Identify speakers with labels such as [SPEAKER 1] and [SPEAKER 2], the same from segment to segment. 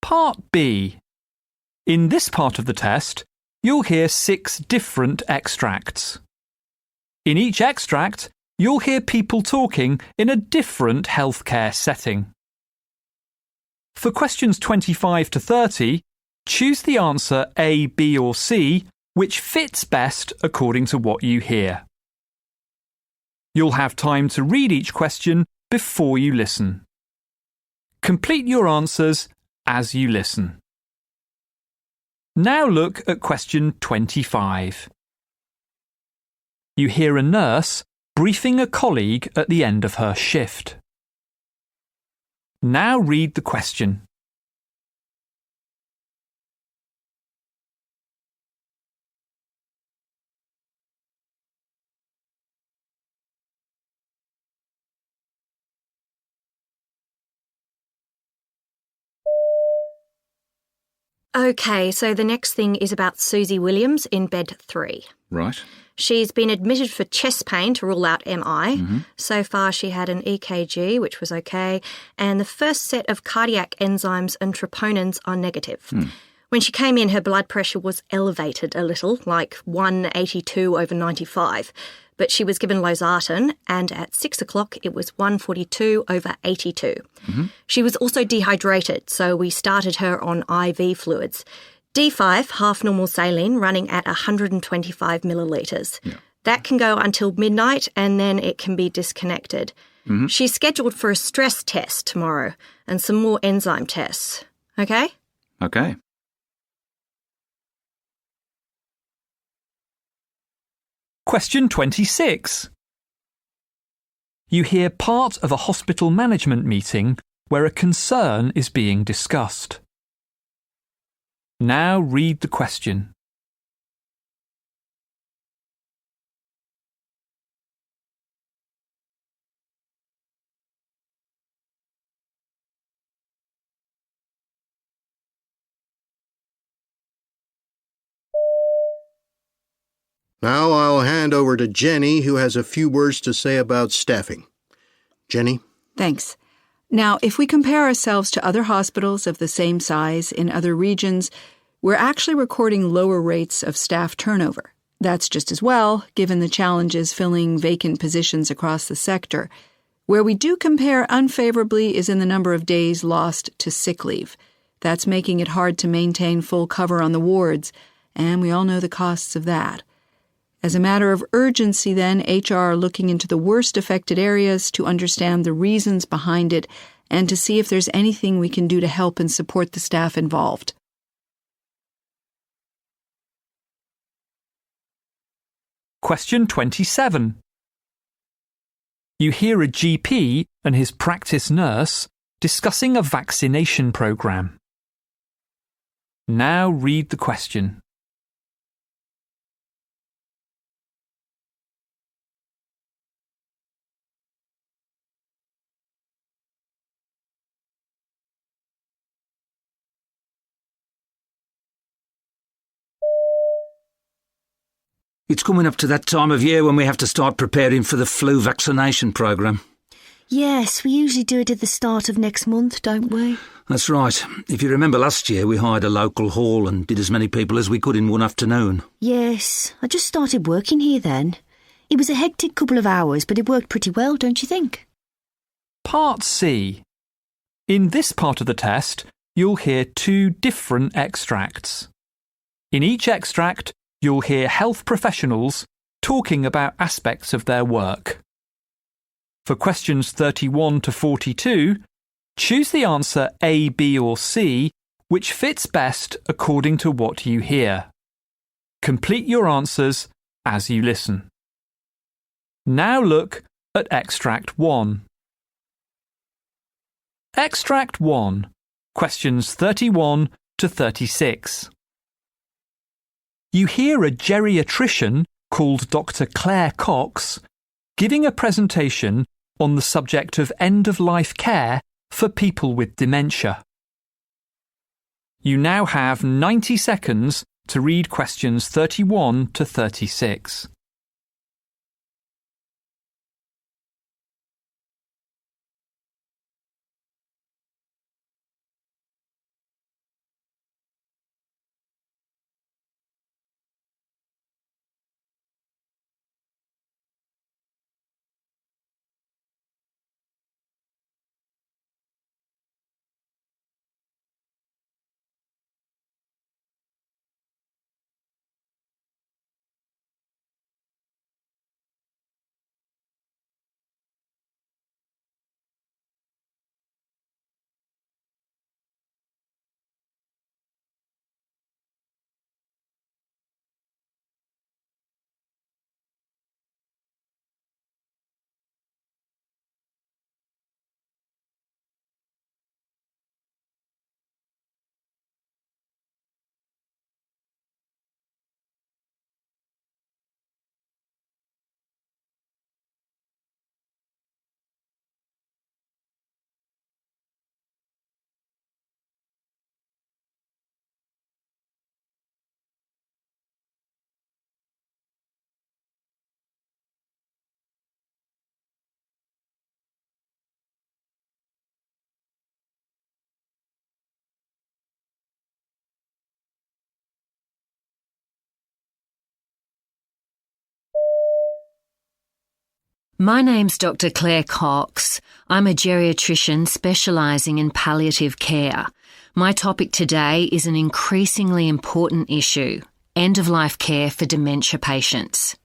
[SPEAKER 1] Part B. In this part of the test, you'll hear 6 different extracts. In each extract, you'll hear people talking in a different healthcare setting. For questions 25 to 30, choose the answer A, B or C, which fits best according to what you hear. You'll have time to read each question before you listen. Complete your answers as you listen. Now look at question 25. You hear a nurse briefing a colleague at the end of her shift. Now read the question.
[SPEAKER 2] OK, so the next thing is about Susie Williams in bed 3.
[SPEAKER 3] Right.
[SPEAKER 2] She's been admitted for chest pain to rule out MI. So far she had an EKG, which was OK, and the first set of cardiac enzymes and troponins are negative. When she came in, her blood pressure was elevated a little, like 182/95, but she was given losartan, and at 6 o'clock it was 142/82. She was also dehydrated, so we started her on IV fluids. D5, half normal saline, running at 125 millilitres. That can go until midnight and then it can be disconnected. She's scheduled for a stress test tomorrow and some more enzyme tests. OK?
[SPEAKER 3] OK.
[SPEAKER 1] Question 26. You hear part of a hospital management meeting where a concern is being discussed. Now read the question.
[SPEAKER 4] Now I'll hand over to Jenny, who has a few words to say about staffing. Jenny?
[SPEAKER 5] Thanks. Now, if we compare ourselves to other hospitals of the same size in other regions, we're actually recording lower rates of staff turnover. That's just as well, given the challenges filling vacant positions across the sector. Where we do compare unfavorably is in the number of days lost to sick leave. That's making it hard to maintain full cover on the wards, and we all know the costs of that. As a matter of urgency, then, HR are looking into the worst affected areas to understand the reasons behind it and to see if there's anything we can do to help and support the staff involved.
[SPEAKER 1] Question 27. You hear a GP and his practice nurse discussing a vaccination programme. Now read the question.
[SPEAKER 6] It's coming up to that time of year when we have to start preparing for the flu vaccination programme.
[SPEAKER 7] Yes, we usually do it at the start of next month, don't we?
[SPEAKER 6] That's right. If you remember last year, we hired a local hall and did as many people as we could in one afternoon.
[SPEAKER 7] Yes, I just started working here then. It was a hectic couple of hours, but it worked pretty well, don't you think?
[SPEAKER 1] Part C. In this part of the test, you'll hear 2 different extracts. In each extract, you'll hear health professionals talking about aspects of their work. For questions 31 to 42, choose the answer A, B or C, which fits best according to what you hear. Complete your answers as you listen. Now look at Extract 1. Extract 1, questions 31 to 36. You hear a geriatrician called Dr. Claire Cox giving a presentation on the subject of end-of-life care for people with dementia. You now have 90 seconds to read questions 31 to 36.
[SPEAKER 3] My name's Dr. Claire Cox. I'm a geriatrician specialising in palliative care. My topic today is an increasingly important issue: end-of-life care for dementia patients.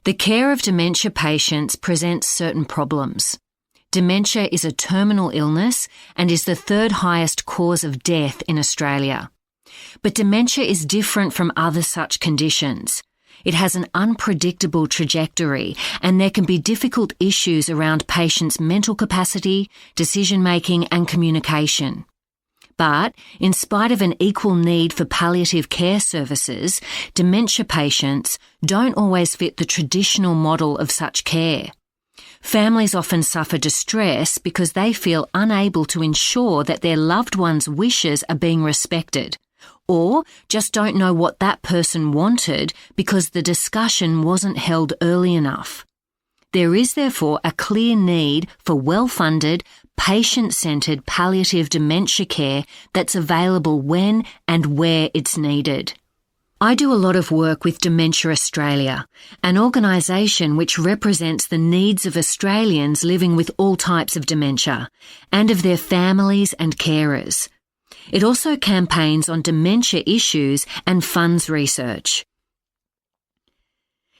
[SPEAKER 3] The care of dementia patients presents certain problems. Dementia is a terminal illness and is the third highest cause of death in Australia. But dementia is different from other such conditions. It has an unpredictable trajectory, and there can be difficult issues around patients' mental capacity, decision-making and communication. But, in spite of an equal need for palliative care services, dementia patients don't always fit the traditional model of such care. Families often suffer distress because they feel unable to ensure that their loved one's wishes are being respected, or just don't know what that person wanted because the discussion wasn't held early enough. There is therefore a clear need for well-funded, patient-centred palliative dementia care that's available when and where it's needed. I do a lot of work with Dementia Australia, an organisation which represents the needs of Australians living with all types of dementia, and of their families and carers. It also campaigns on dementia issues and funds research.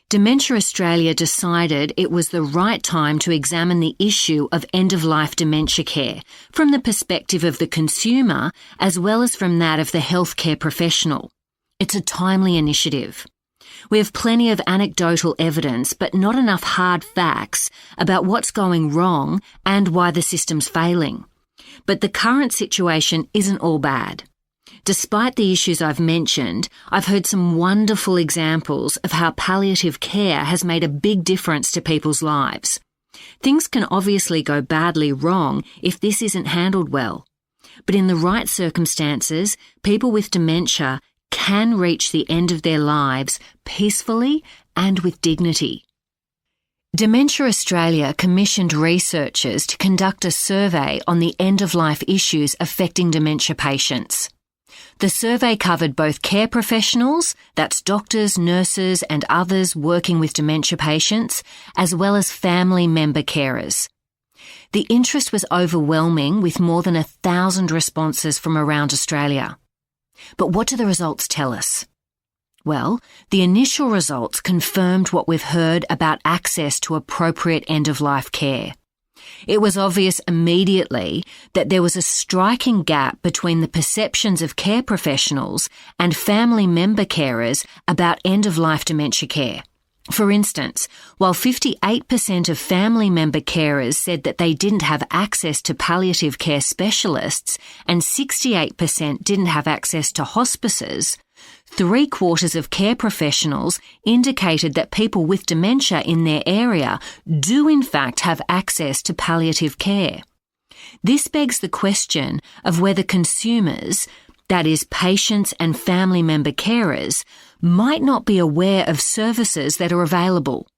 [SPEAKER 3] Dementia Australia decided it was the right time to examine the issue of end-of-life dementia care from the perspective of the consumer as well as from that of the healthcare professional. It's a timely initiative. We have plenty of anecdotal evidence but not enough hard facts about what's going wrong and why the system's failing. But the current situation isn't all bad. Despite the issues I've mentioned, I've heard some wonderful examples of how palliative care has made a big difference to people's lives. Things can obviously go badly wrong if this isn't handled well. But in the right circumstances, people with dementia can reach the end of their lives peacefully and with dignity. Dementia Australia commissioned researchers to conduct a survey on the end-of-life issues affecting dementia patients. The survey covered both care professionals, that's doctors, nurses and others working with dementia patients, as well as family member carers. The interest was overwhelming, with more than 1,000 responses from around Australia. But what do the results tell us? Well, the initial results confirmed what we've heard about access to appropriate end-of-life care. It was obvious immediately that there was a striking gap between the perceptions of care professionals and family member carers about end-of-life dementia care. For instance, while 58% of family member carers said that they didn't have access to palliative care specialists and 68% didn't have access to hospices, 3/4 of care professionals indicated that people with dementia in their area do in fact have access to palliative care. This begs the question of whether consumers, that is, patients and family member carers, might not be aware of services that are available.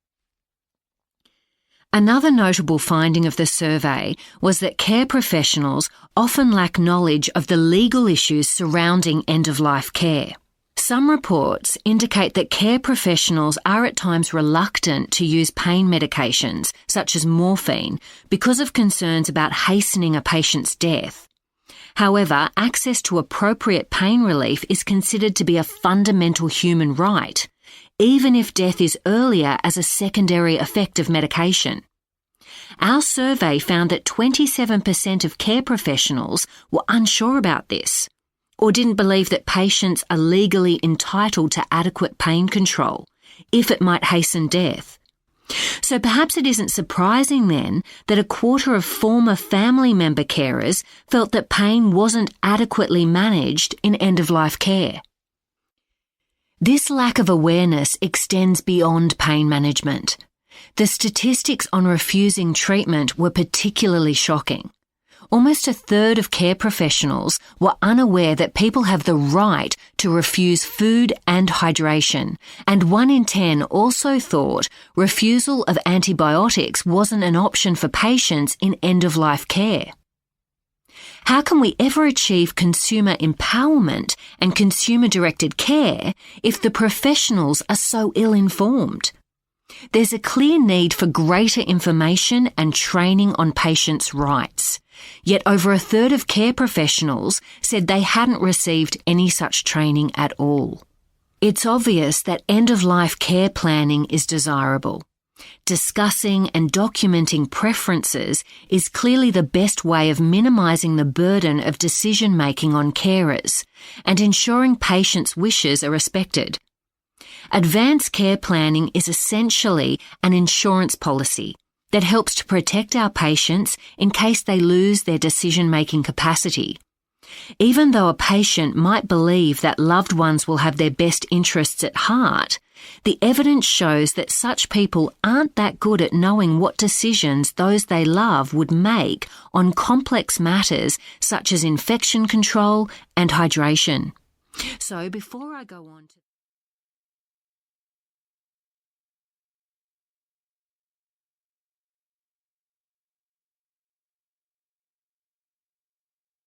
[SPEAKER 3] Another notable finding of the survey was that care professionals often lack knowledge of the legal issues surrounding end-of-life care. Some reports indicate that care professionals are at times reluctant to use pain medications, such as morphine, because of concerns about hastening a patient's death. However, access to appropriate pain relief is considered to be a fundamental human right, even if death is earlier as a secondary effect of medication. Our survey found that 27% of care professionals were unsure about this, or didn't believe that patients are legally entitled to adequate pain control, if it might hasten death. So perhaps it isn't surprising then that 1/4 of former family member carers felt that pain wasn't adequately managed in end-of-life care. This lack of awareness extends beyond pain management. The statistics on refusing treatment were particularly shocking. Almost 1/3 of care professionals were unaware that people have the right to refuse food and hydration, and 1 in 10 also thought refusal of antibiotics wasn't an option for patients in end-of-life care. How can we ever achieve consumer empowerment and consumer-directed care if the professionals are so ill-informed? There's a clear need for greater information and training on patients' rights. Yet over a third of care professionals said they hadn't received any such training at all. It's obvious that end-of-life care planning is desirable. Discussing and documenting preferences is clearly the best way of minimising the burden of decision-making on carers and ensuring patients' wishes are respected. Advanced care planning is essentially an insurance policy that helps to protect our patients in case they lose their decision-making capacity. Even though a patient might believe that loved ones will have their best interests at heart, the evidence shows that such people aren't that good at knowing what decisions those they love would make on complex matters such as infection control and hydration. So before I go on to...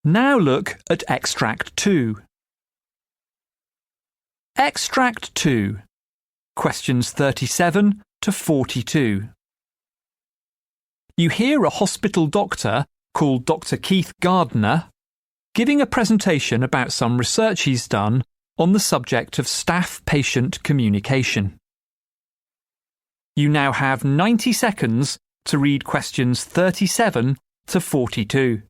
[SPEAKER 1] Now look at Extract 2. Extract 2. Questions 37 to 42. You hear a hospital doctor called Dr. Keith Gardner giving a presentation about some research he's done on the subject of staff-patient communication. You now have 90 seconds to read questions 37 to 42.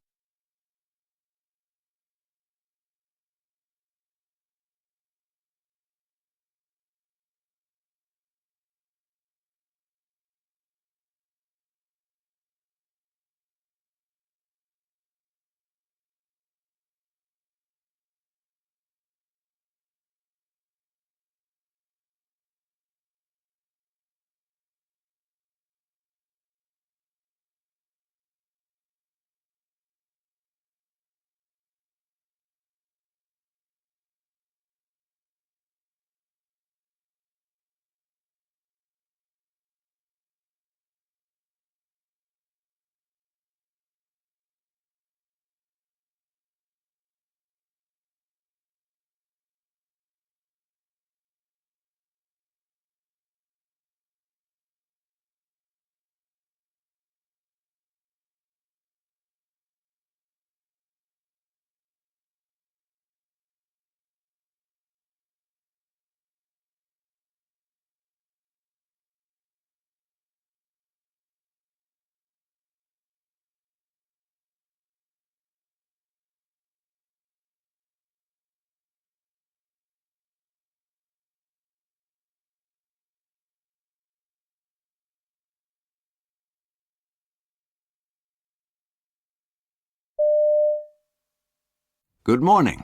[SPEAKER 8] Good morning.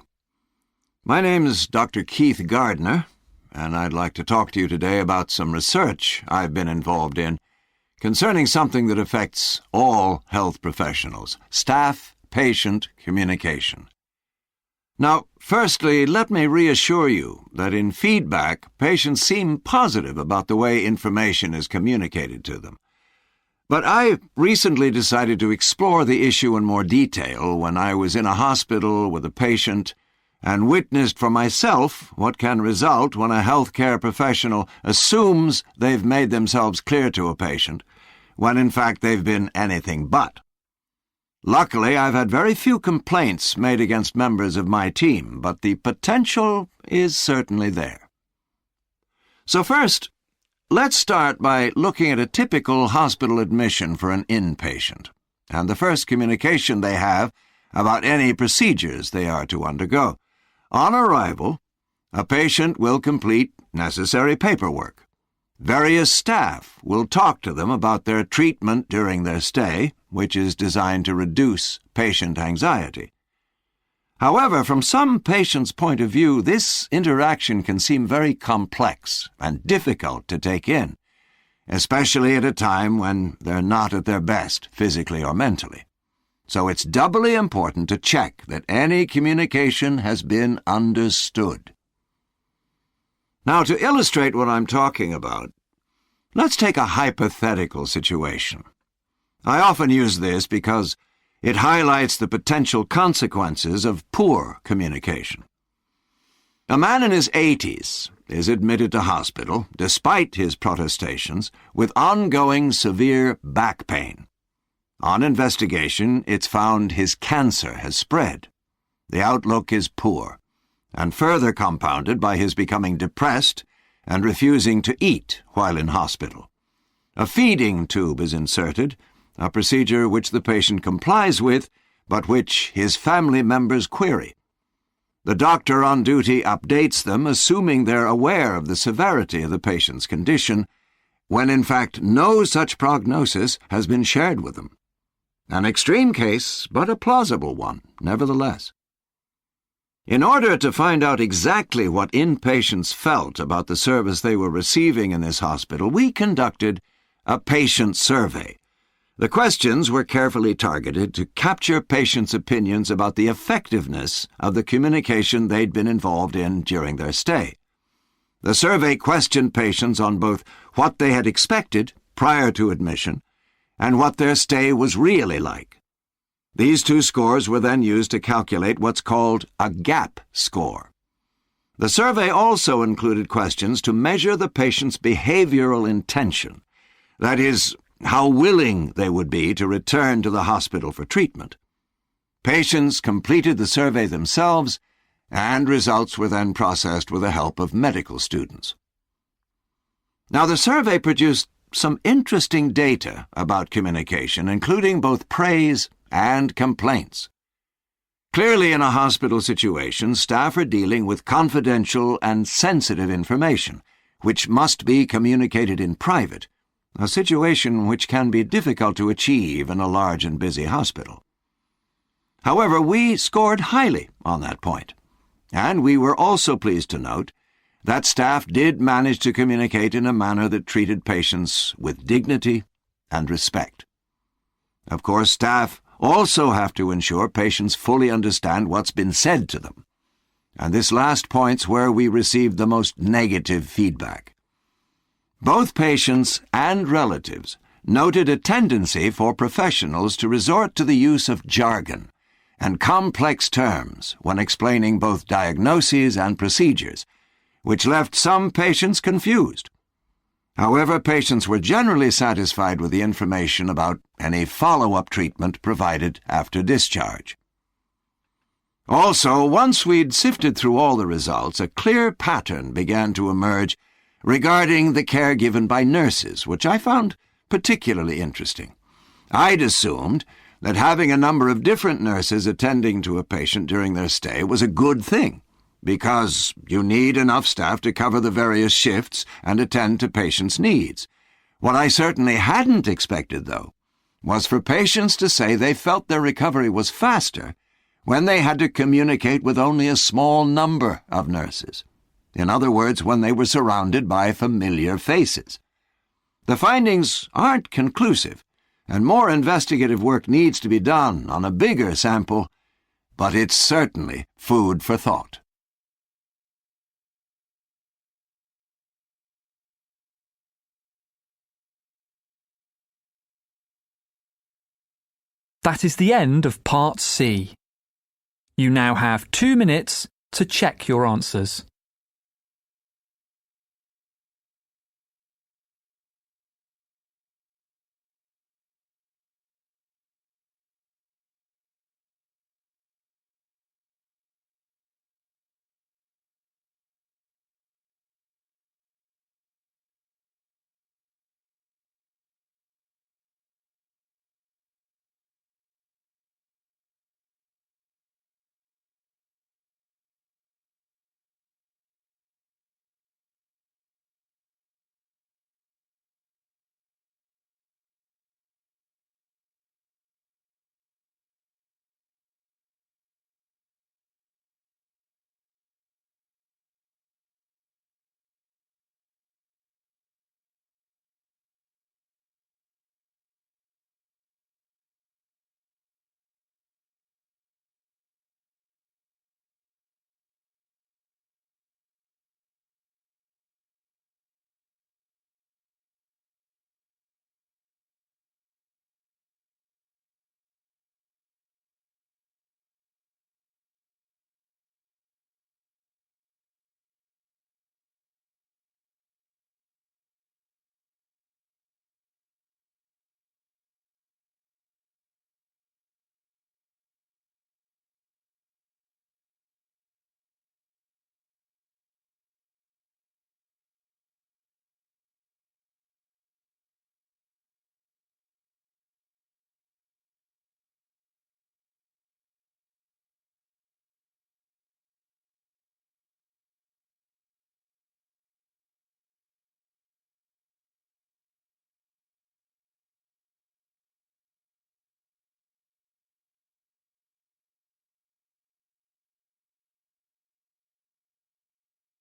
[SPEAKER 8] My name is Dr. Keith Gardner, and I'd like to talk to you today about some research I've been involved in concerning something that affects all health professionals, staff-patient communication. Now, firstly, let me reassure you that in feedback, patients seem positive about the way information is communicated to them. But I recently decided to explore the issue in more detail when I was in a hospital with a patient and witnessed for myself what can result when a healthcare professional assumes they've made themselves clear to a patient, when in fact they've been anything but. Luckily, I've had very few complaints made against members of my team, but the potential is certainly there. So first, let's start by looking at a typical hospital admission for an inpatient, and the first communication they have about any procedures they are to undergo. On arrival, a patient will complete necessary paperwork. Various staff will talk to them about their treatment during their stay, which is designed to reduce patient anxiety. However, from some patients' point of view, this interaction can seem very complex and difficult to take in, especially at a time when they're not at their best, physically or mentally. So it's doubly important to check that any communication has been understood. Now, to illustrate what I'm talking about, let's take a hypothetical situation. I often use this because it highlights the potential consequences of poor communication. A man in his 80s is admitted to hospital, despite his protestations, with ongoing severe back pain. On investigation, it's found his cancer has spread. The outlook is poor, and further compounded by his becoming depressed and refusing to eat while in hospital. A feeding tube is inserted, a procedure which the patient complies with, but which his family members query. The doctor on duty updates them, assuming they're aware of the severity of the patient's condition, when in fact no such prognosis has been shared with them. An extreme case, but a plausible one, nevertheless. In order to find out exactly what inpatients felt about the service they were receiving in this hospital, we conducted a patient survey. The questions were carefully targeted to capture patients' opinions about the effectiveness of the communication they'd been involved in during their stay. The survey questioned patients on both what they had expected prior to admission and what their stay was really like. These two scores were then used to calculate what's called a gap score. The survey also included questions to measure the patient's behavioral intention, that is, how willing they would be to return to the hospital for treatment. Patients completed the survey themselves, and results were then processed with the help of medical students. Now, the survey produced some interesting data about communication, including both praise and complaints. Clearly, in a hospital situation, staff are dealing with confidential and sensitive information, which must be communicated in private, a situation which can be difficult to achieve in a large and busy hospital. However, we scored highly on that point, and we were also pleased to note that staff did manage to communicate in a manner that treated patients with dignity and respect. Of course, staff also have to ensure patients fully understand what's been said to them, and this last point's where we received the most negative feedback. Both patients and relatives noted a tendency for professionals to resort to the use of jargon and complex terms when explaining both diagnoses and procedures, which left some patients confused. However, patients were generally satisfied with the information about any follow-up treatment provided after discharge. Also, once we'd sifted through all the results, a clear pattern began to emerge regarding the care given by nurses, which I found particularly interesting. I'd assumed that having a number of different nurses attending to a patient during their stay was a good thing, because you need enough staff to cover the various shifts and attend to patients' needs. What I certainly hadn't expected, though, was for patients to say they felt their recovery was faster when they had to communicate with only a small number of nurses. In other words, when they were surrounded by familiar faces. The findings aren't conclusive, and more investigative work needs to be done on a bigger sample, but it's certainly food for thought.
[SPEAKER 1] That is the end of Part C. You now have 2 minutes to check your answers.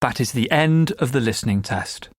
[SPEAKER 1] That is the end of the listening test.